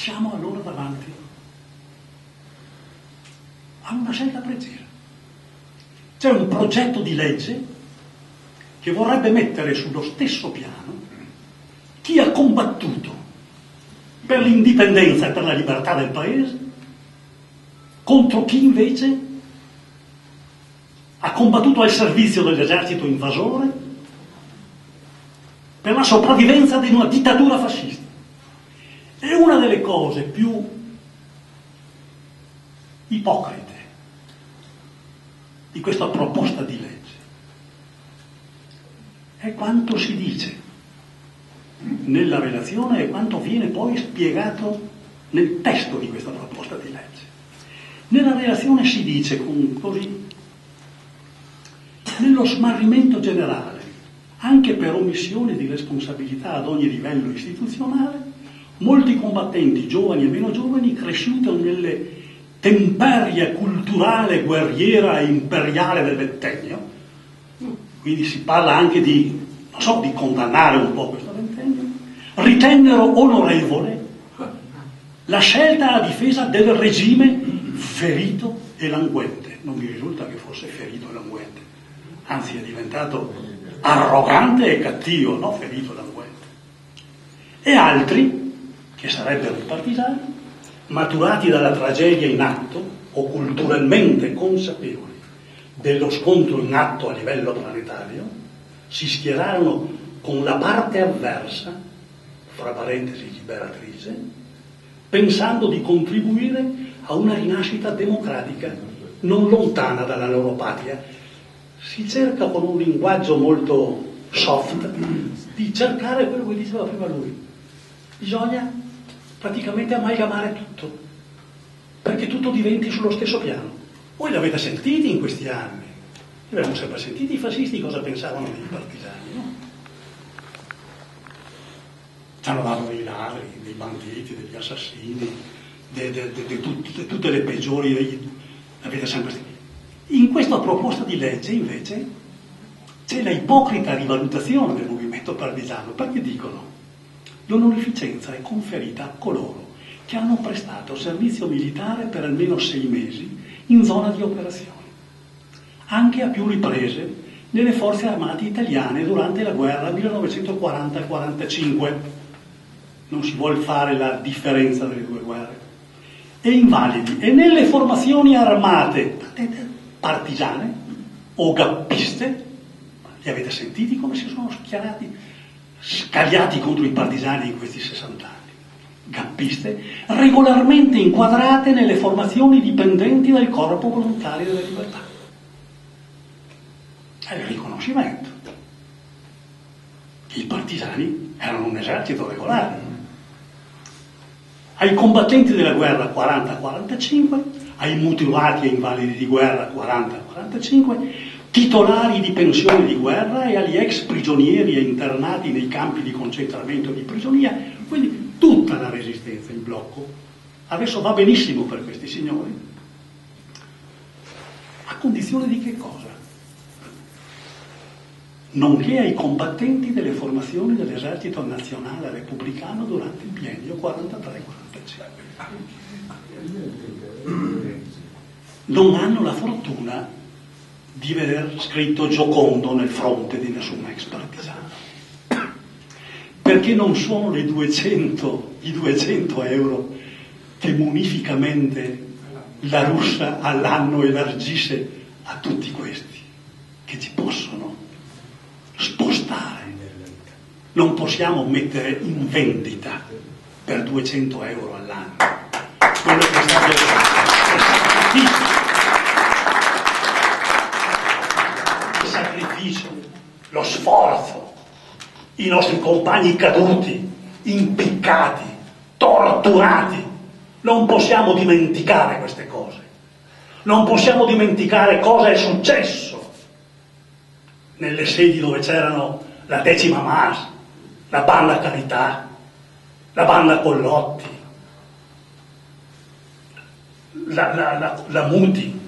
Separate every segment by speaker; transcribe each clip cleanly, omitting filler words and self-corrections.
Speaker 1: Siamo allora davanti a una scelta precisa. C'è un progetto di legge che vorrebbe mettere sullo stesso piano chi ha combattuto per l'indipendenza e per la libertà del paese contro chi invece ha combattuto al servizio dell'esercito invasore per la sopravvivenza di una dittatura fascista. E una delle cose più ipocrite di questa proposta di legge è quanto si dice nella relazione e quanto viene poi spiegato nel testo di questa proposta di legge. Nella relazione si dice così: nello smarrimento generale, anche per omissione di responsabilità ad ogni livello istituzionale, molti combattenti, giovani e meno giovani, cresciuti nelle temperie culturale, guerriera e imperiale del ventennio, quindi si parla anche di, di condannare un po' questo ventennio, ritennero onorevole la scelta a difesa del regime ferito e languente. Non mi risulta che fosse ferito e languente, anzi è diventato arrogante e cattivo, no? Ferito e languente. E altri, che sarebbero i partigiani, maturati dalla tragedia in atto o culturalmente consapevoli dello scontro in atto a livello planetario, si schierarono con la parte avversa, fra parentesi liberatrice, pensando di contribuire a una rinascita democratica non lontana dalla loro patria. Si cerca con un linguaggio molto soft di cercare quello che diceva prima lui. Bisogna praticamente amalgamare tutto, perché tutto diventi sullo stesso piano. Voi l'avete sentiti in questi anni, abbiamo sempre sentito i fascisti cosa pensavano dei partigiani, no? Ci hanno dato dei ladri, dei banditi, degli assassini, di tutte le peggiori, l'avete sempre sentito. In questa proposta di legge invece c'è la ipocrita rivalutazione del movimento partigiano, perché dicono: l'onorificenza è conferita a coloro che hanno prestato servizio militare per almeno 6 mesi in zona di operazioni, anche a più riprese nelle forze armate italiane durante la guerra 1940-45. Non si vuole fare la differenza delle due guerre. E invalidi, e nelle formazioni armate partigiane o gappiste, li avete sentiti come si sono scagliati contro i partigiani in questi 60 anni? Gappiste, regolarmente inquadrate nelle formazioni dipendenti dal Corpo Volontario della Libertà. È il riconoscimento che i partigiani erano un esercito regolare. Ai combattenti della guerra 40-45, ai mutilati e invalidi di guerra 40-45, titolari di pensione di guerra e agli ex prigionieri e internati nei campi di concentramento e di prigionia, quindi tutta la resistenza in blocco. Adesso va benissimo per questi signori, a condizione di che cosa? Nonché ai combattenti delle formazioni dell'esercito nazionale repubblicano durante il biennio 43-45. Non hanno la fortuna di veder scritto Giocondo nel fronte di nessun ex partigiano, perché non sono i 200 euro che munificamente la Russia all'anno elargisce a tutti questi che ci possono spostare. Non possiamo mettere in vendita per 200 euro all'anno quello che è stato il sacrificio, lo sforzo, i nostri compagni caduti, impiccati, torturati. Non possiamo dimenticare queste cose, non possiamo dimenticare cosa è successo nelle sedi dove c'erano la 10ª MAS, la banda Carità, la banda Collotti, la Muti,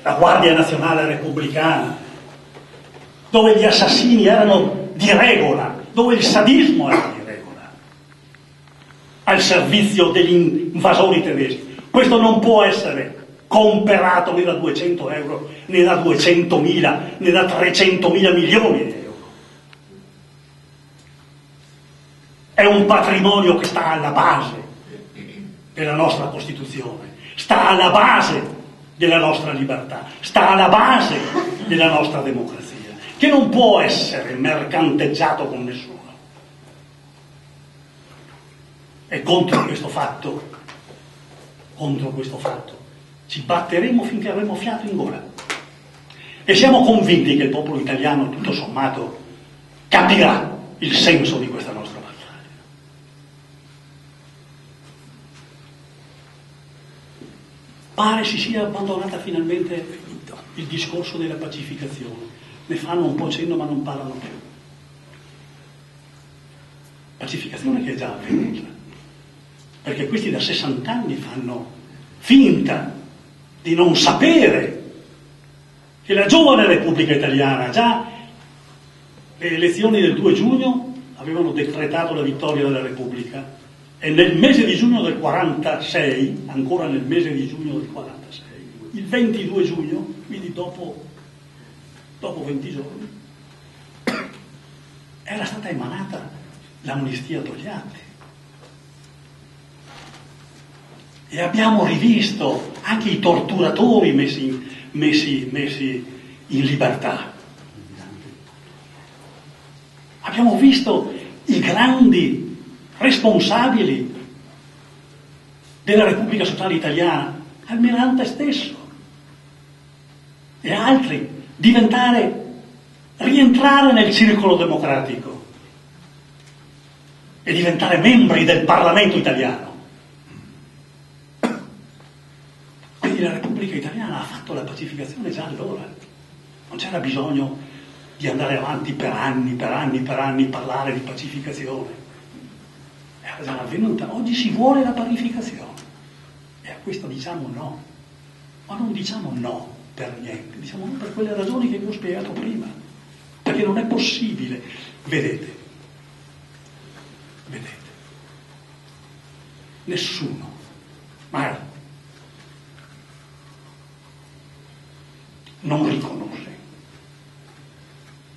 Speaker 1: la Guardia Nazionale Repubblicana, dove gli assassini erano di regola, dove il sadismo era di regola. al servizio degli invasori tedeschi. Questo non può essere comperato né da 200 euro, né da 200.000, né da 300.000 milioni di euro. È un patrimonio che sta alla base della nostra Costituzione, sta alla base della nostra libertà, sta alla base della nostra democrazia, che non può essere mercanteggiato con nessuno. E contro questo fatto ci batteremo finché avremo fiato in gola. E siamo convinti che il popolo italiano, tutto sommato, capirà il senso di questa nostra battaglia. Pare si sia abbandonata finalmente il discorso della pacificazione. Ne fanno un po' cenno ma non parlano più. Pacificazione che è già avvenuta, perché questi da 60 anni fanno finta di non sapere che la giovane Repubblica Italiana, già le elezioni del 2 giugno avevano decretato la vittoria della Repubblica, e nel mese di giugno del 46, ancora nel mese di giugno del 46, il 22 giugno, quindi dopo 20 giorni, era stata emanata l'amnistia Togliatti. E abbiamo rivisto anche i torturatori messi in libertà. Abbiamo visto i grandi responsabili della Repubblica Sociale Italiana, Almirante stesso e altri, rientrare nel circolo democratico e diventare membri del Parlamento italiano. Quindi la Repubblica Italiana ha fatto la pacificazione già allora. Non c'era bisogno di andare avanti per anni, parlare di pacificazione. Era già avvenuta. Oggi si vuole la parificazione. E a questo diciamo no. Ma non diciamo no per niente, diciamo no per quelle ragioni che vi ho spiegato prima. Perché non è possibile. Vedete. Nessuno, mai, non riconosce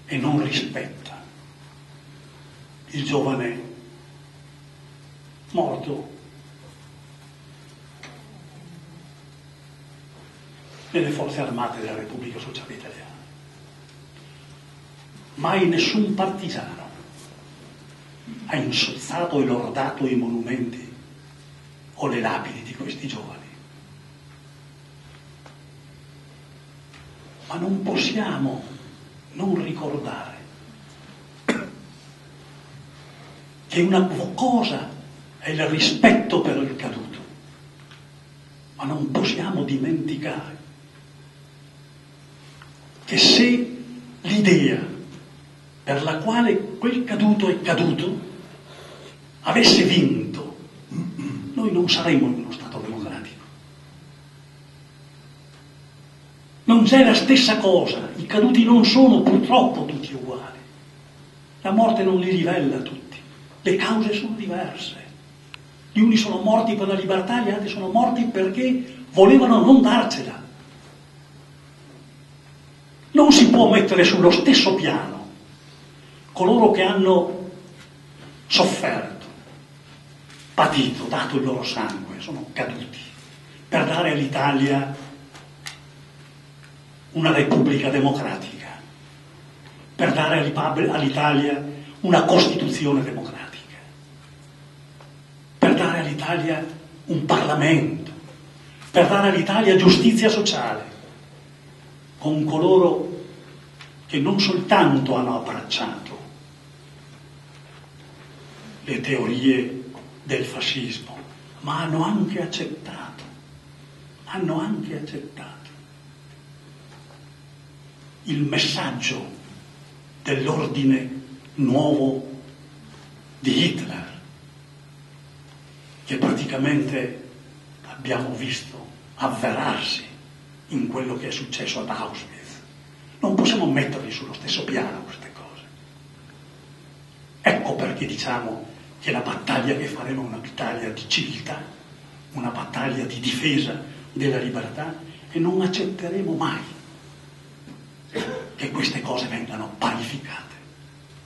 Speaker 1: e non rispetta il giovane morto nelle forze armate della Repubblica Sociale Italiana. Mai nessun partigiano ha insozzato e lodato i monumenti o le lapidi di questi giovani. Ma non possiamo non ricordare che una cosa è il rispetto per il caduto, ma non possiamo dimenticare che se l'idea per la quale quel caduto è caduto avesse vinto, noi non saremmo in uno Stato democratico. Non c'è la stessa cosa, i caduti non sono purtroppo tutti uguali. La morte non li livella tutti, le cause sono diverse. Gli uni sono morti per la libertà, gli altri sono morti perché volevano non darcela. Non si può mettere sullo stesso piano coloro che hanno sofferto, patito, dato il loro sangue, sono caduti, per dare all'Italia una repubblica democratica, per dare all'Italia una Costituzione democratica, per dare all'Italia un Parlamento, per dare all'Italia giustizia sociale, con coloro che non soltanto hanno abbracciato le teorie del fascismo, ma hanno anche accettato il messaggio dell'ordine nuovo di Hitler, che praticamente abbiamo visto avverarsi in quello che è successo ad Auschwitz. Non possiamo metterli sullo stesso piano queste cose. Ecco perché diciamo che la battaglia che faremo è una battaglia di civiltà, una battaglia di difesa della libertà, e non accetteremo mai che queste cose vengano parificate.